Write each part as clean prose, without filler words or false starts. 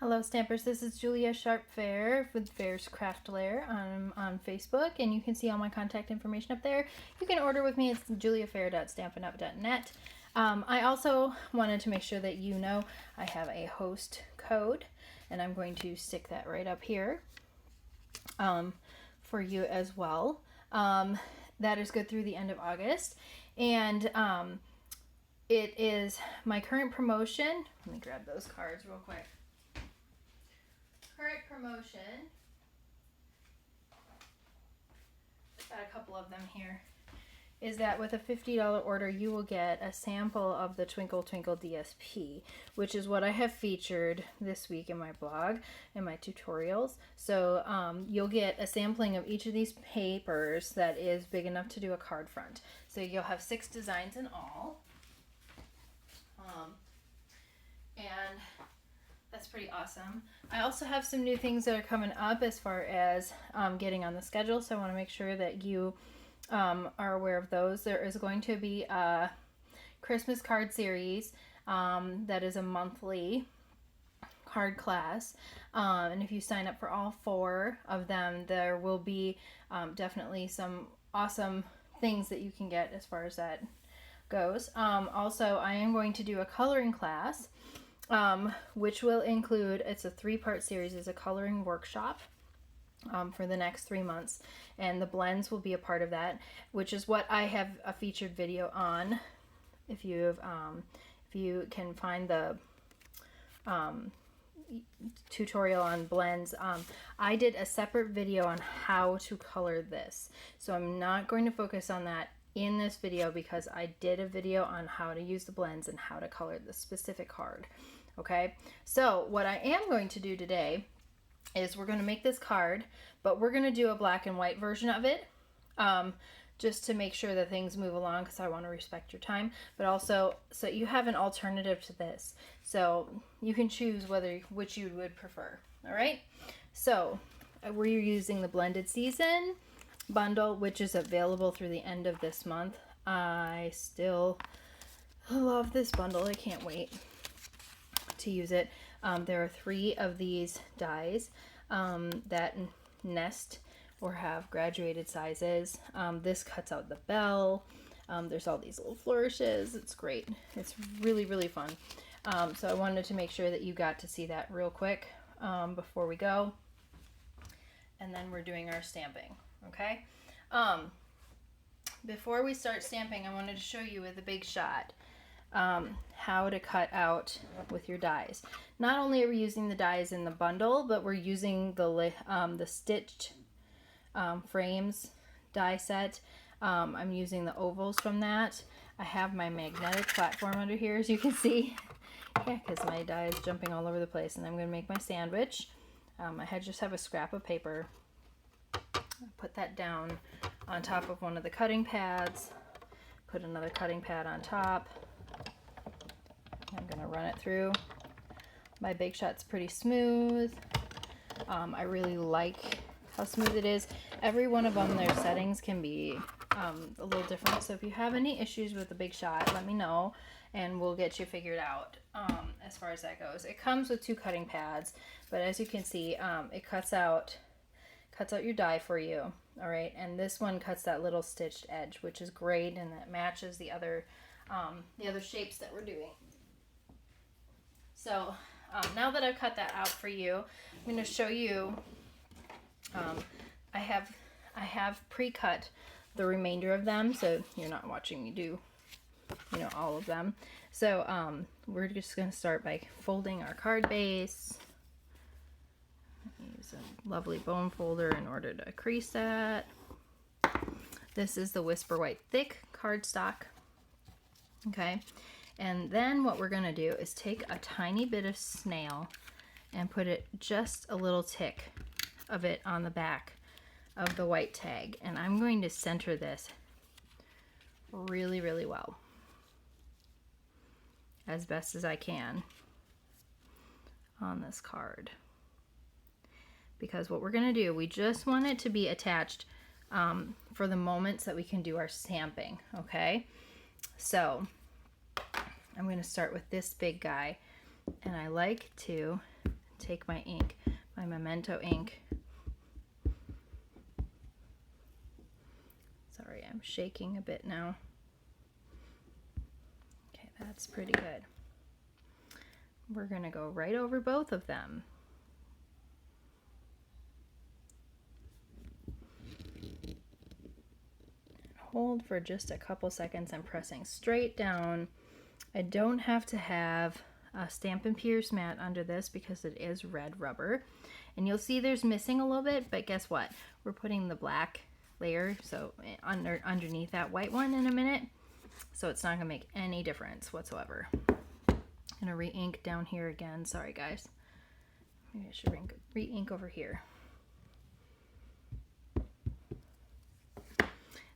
Hello Stampers, this is Julia Sharp Fair with Fair's Craft Lair on Facebook, and you can see all my contact information up there. You can order with me, it's juliafair.stampinup.net. I also wanted to make sure that you know I have a host code, and I'm going to stick that right up here for you as well. That is good through the end of August, and it is my current promotion. Let me grab those cards real quick. Current promotion, got a couple of them here, is that with a $50 order you will get a sample of the Twinkle Twinkle DSP, which is what I have featured this week in my blog and my tutorials. So you'll get a sampling of each of these papers that is big enough to do a card front. So you'll have 6 designs in all. And that's pretty awesome. I also have some new things that are coming up as far as getting on the schedule, so I want to make sure that you are aware of those. There is going to be a Christmas card series that is a monthly card class, and if you sign up for all 4 of them, there will be definitely some awesome things that you can get as far as that goes. Also, I am going to do a coloring class, which will include, it's a 3-part series, it's a coloring workshop for the next 3 months, and the blends will be a part of that, which is what I have a featured video on. If you can find the tutorial on blends, I did a separate video on how to color this, so I'm not going to focus on that in this video because I did a video on how to use the blends and how to color the specific card. Okay, so what I am going to do today is we're going to make this card, but we're going to do a black and white version of it, just to make sure that things move along, because I want to respect your time, but also so you have an alternative to this, so you can choose which you would prefer. All right, so we're using the Blended Season bundle, which is available through the end of this month. I still love this bundle. I can't wait to use it. There are 3 of these dies that nest or have graduated sizes. This cuts out the bell. There's all these little flourishes. It's great. It's really, really fun. So I wanted to make sure that you got to see that real quick before we go. And then we're doing our stamping. Okay. Before we start stamping, I wanted to show you with a big shot how to cut out with your dies. Not only are we using the dies in the bundle, but we're using the stitched frames die set. I'm using the ovals from that. I have my magnetic platform under here, as you can see. Yeah, because my die is jumping all over the place, and I'm going to make my sandwich. I just have a scrap of paper. Put that down on top of one of the cutting pads. Put another cutting pad on top. I'm going to run it through. My Bake Shot's pretty smooth. I really like how smooth it is. Every one of them, their settings can be a little different. So if you have any issues with the Big Shot, let me know and we'll get you figured out as far as that goes. It comes with 2 cutting pads, but as you can see, it cuts out your die for you. All right, and this one cuts that little stitched edge, which is great, and that matches the other shapes that we're doing. So now that I've cut that out for you, I'm going to show you. I have pre-cut the remainder of them, so you're not watching me do, all of them. So we're just going to start by folding our card base. Use a lovely bone folder in order to crease that. This is the Whisper White Thick cardstock. Okay, and then what we're going to do is take a tiny bit of snail and put it just a little tick of it on the back of the white tag, and I'm going to center this really, really well, as best as I can on this card. Because what we're going to do, we just want it to be attached for the moments that we can do our stamping, okay? So I'm going to start with this big guy, and I like to take my ink, my Memento ink. Sorry, I'm shaking a bit now. Okay, that's pretty good. We're gonna go right over both of them. Hold for just a couple seconds. I'm pressing straight down. I don't have to have a Stampin' Pierce mat under this because it is red rubber. And you'll see there's missing a little bit, but guess what? We're putting the black layer so underneath that white one in a minute. So it's not gonna make any difference whatsoever. I'm gonna re-ink down here again. Sorry guys. Maybe I should re-ink over here.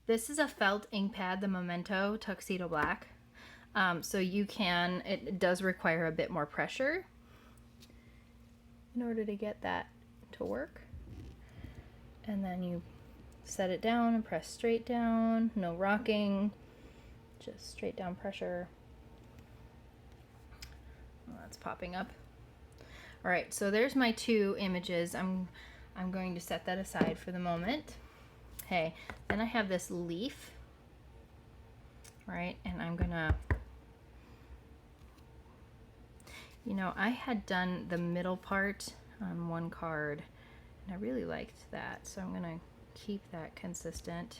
This is a felt ink pad, the Memento Tuxedo Black. So you can, it does require a bit more pressure in order to get that to work. And then you set it down and press straight down, no rocking, just straight down pressure. Well, that's popping up. All right, so there's my two images. I'm going to set that aside for the moment. Okay, then I have this leaf, right? And I'm gonna, you know, I had done the middle part on one card and I really liked that. So I'm gonna keep that consistent.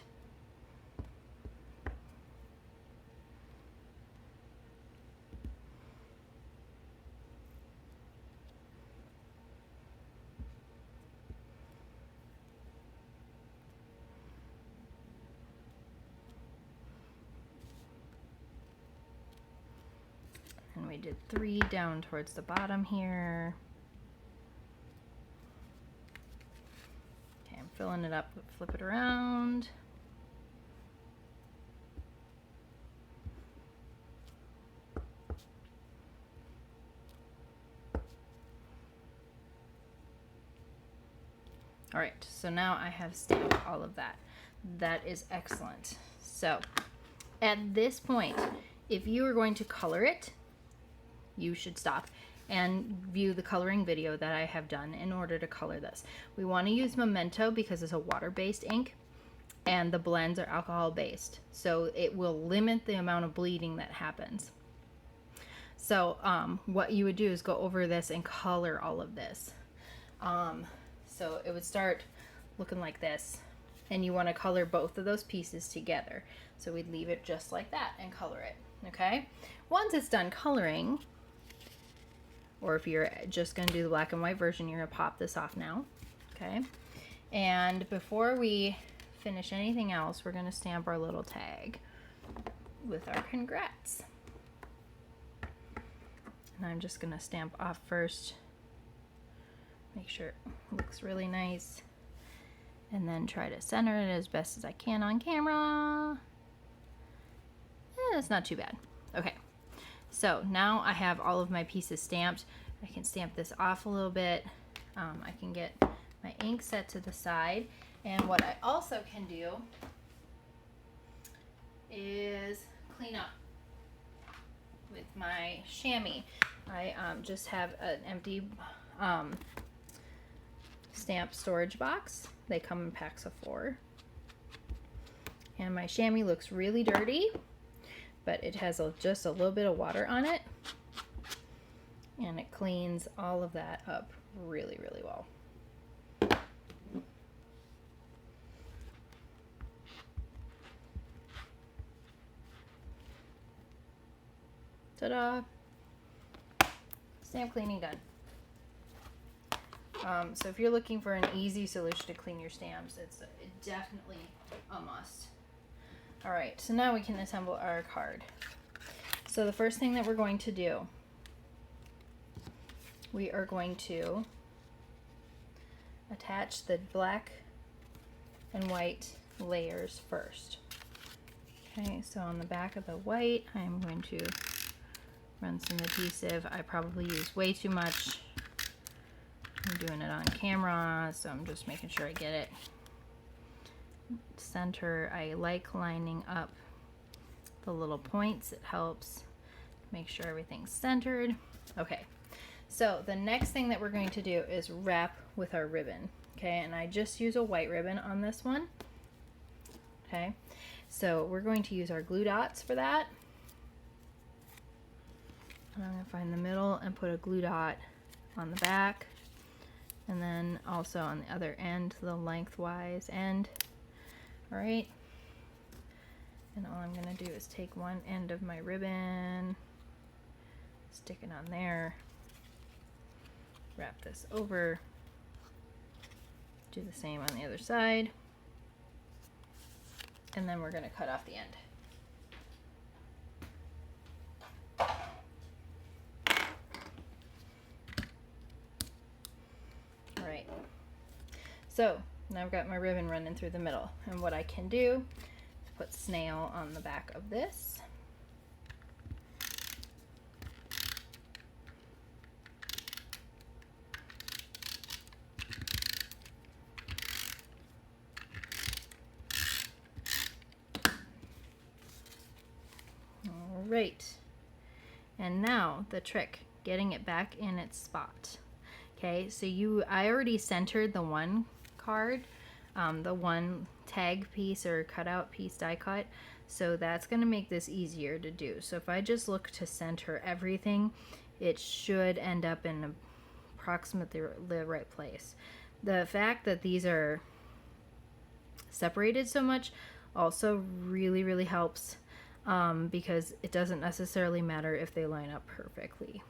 And we did 3 down towards the bottom here. Okay, I'm filling it up, flip it around. All right, so now I have stamped all of that. That is excellent. So at this point, if you are going to color it, you should stop and view the coloring video that I have done in order to color this. We want to use Memento because it's a water-based ink and the blends are alcohol-based. So it will limit the amount of bleeding that happens. So what you would do is go over this and color all of this. So it would start looking like this and you want to color both of those pieces together. So we'd leave it just like that and color it, okay? Once it's done coloring, or if you're just going to do the black and white version, you're going to pop this off now, okay? And before we finish anything else, we're going to stamp our little tag with our congrats. And I'm just going to stamp off first, make sure it looks really nice, and then try to center it as best as I can on camera. It's not too bad. Okay. So now I have all of my pieces stamped. I can stamp this off a little bit. I can get my ink set to the side. And what I also can do is clean up with my chamois. I just have an empty stamp storage box. They come in packs of 4. And my chamois looks really dirty, but it has just a little bit of water on it, and it cleans all of that up really, really well. Ta-da! Stamp cleaning done. So if you're looking for an easy solution to clean your stamps, it's definitely a must. All right, so now we can assemble our card. So the first thing that we're going to do, we are going to attach the black and white layers first. Okay, so on the back of the white, I'm going to run some adhesive. I probably use way too much. I'm doing it on camera, so I'm just making sure I get it center. I like lining up the little points. It helps make sure everything's centered. Okay, So the next thing that we're going to do is wrap with our ribbon. Okay, and I just use a white ribbon on this one. Okay, so we're going to use our glue dots for that. And I'm going to find the middle and put a glue dot on the back, and then also on the other end, the lengthwise end. All right, and all I'm going to do is take one end of my ribbon, stick it on there, wrap this over, do the same on the other side, and then we're going to cut off the end. All right, so now I've got my ribbon running through the middle, and what I can do is put snail on the back of this. Right, and now the trick, getting it back in its spot. Okay, so I already centered the one card, the one tag piece or cutout piece die cut, so that's going to make this easier to do. So if I just look to center everything, it should end up in approximately the right place. The fact that these are separated so much also really helps, because it doesn't necessarily matter if they line up perfectly.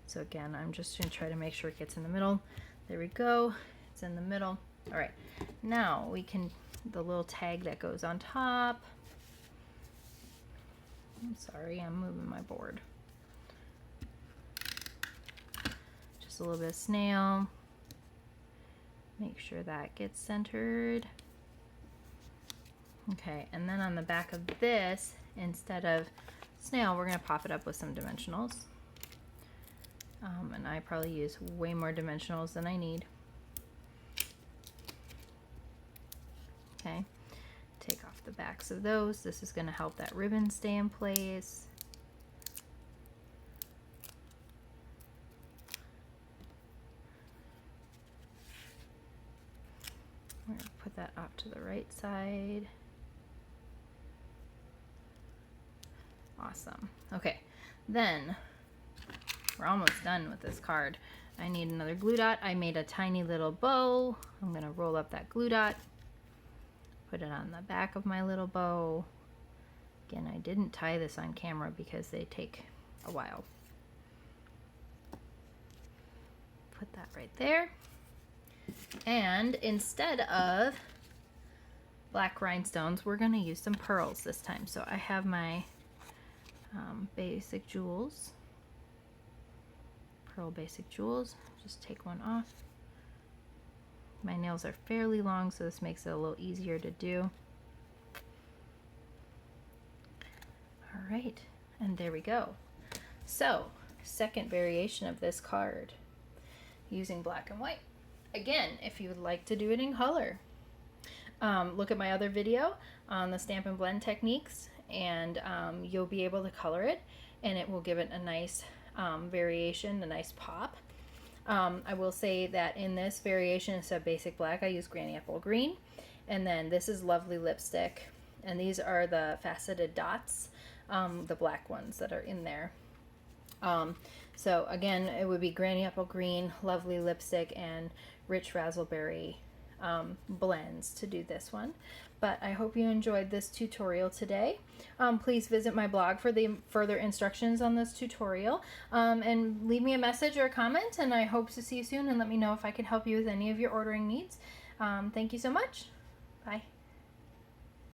So again, I'm just going to try to make sure it gets in the middle. There we go. It's in the middle. All right. Now we can, the little tag that goes on top. I'm sorry, I'm moving my board. Just a little bit of snail. Make sure that gets centered. Okay, and then on the back of this, instead of snail, we're going to pop it up with some dimensionals. And I probably use way more dimensionals than I need. Okay, take off the backs of those. This is going to help that ribbon stay in place. We're going to put that off to the right side. Awesome. Okay, then we're almost done with this card. I need another glue dot. I made a tiny little bow. I'm going to roll up that glue dot, put it on the back of my little bow. Again, I didn't tie this on camera because they take a while. Put that right there. And instead of black rhinestones, we're going to use some pearls this time. So I have my basic jewels, pearl basic jewels. Just take one off. My nails are fairly long, so this makes it a little easier to do. All right, and there we go. So, second variation of this card using black and white. Again, if you would like to do it in color, look at my other video on the Stampin' Blend Techniques, and you'll be able to color it, and it will give it a nice variation, a nice pop. I will say that in this variation, instead of basic black, I use Granny Apple Green, and then this is Lovely Lipstick, and these are the faceted dots, the black ones that are in there. So again, it would be Granny Apple Green, Lovely Lipstick, and Rich Razzleberry blends to do this one. But I hope you enjoyed this tutorial today. Please visit my blog for the further instructions on this tutorial, and leave me a message or a comment, and I hope to see you soon, and let me know if I can help you with any of your ordering needs. Thank you so much. Bye.